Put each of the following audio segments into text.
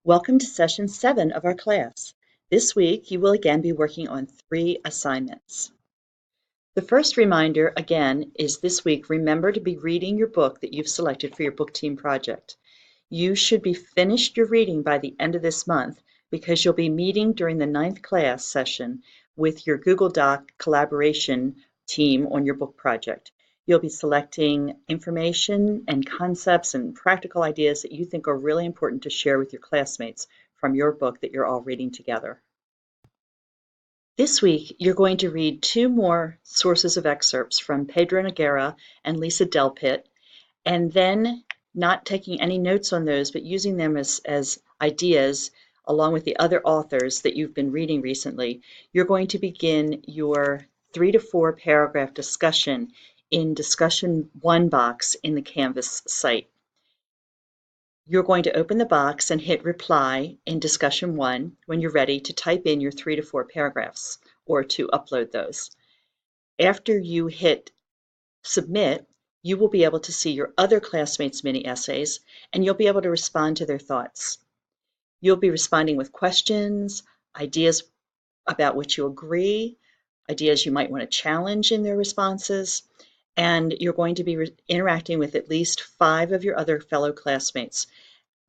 Welcome to session 7 of our class. This week, you will again be working on 3 assignments. The first reminder, again, is this week, remember to be reading your book that you've selected for your book team project. You should be finished your reading by the end of this month because you'll be meeting during the 9th class session with your Google Doc collaboration team on your book project. You'll be selecting information and concepts and practical ideas that you think are really important to share with your classmates from your book that you're all reading together. This week, you're going to read 2 more sources of excerpts from Pedro Noguera and Lisa Delpit, and then not taking any notes on those, but using them as ideas along with the other authors that you've been reading recently. You're going to begin your 3 to 4 paragraph discussion in discussion 1 box in the Canvas site. You're going to open the box and hit reply in discussion 1 when you're ready to type in your 3 to 4 paragraphs or to upload those. After you hit submit, you will be able to see your other classmates' mini essays and you'll be able to respond to their thoughts. You'll be responding with questions, ideas about which you agree, ideas you might want to challenge in their responses, and you're going to be interacting with at least 5 of your other fellow classmates.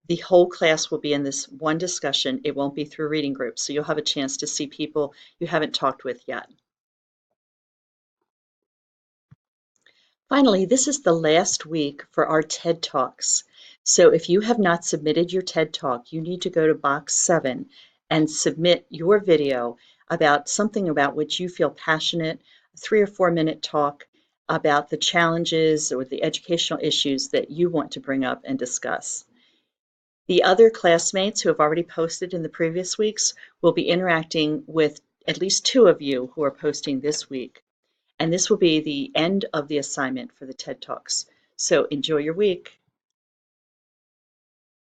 The whole class will be in this one discussion. It won't be through reading groups, so you'll have a chance to see people you haven't talked with yet. Finally, this is the last week for our TED Talks. So if you have not submitted your TED Talk, you need to go to box 7 and submit your video about something about which you feel passionate, a 3 or 4 minute talk about the challenges or the educational issues that you want to bring up and discuss. The other classmates who have already posted in the previous weeks will be interacting with at least 2 of you who are posting this week. And this will be the end of the assignment for the TED Talks. So enjoy your week.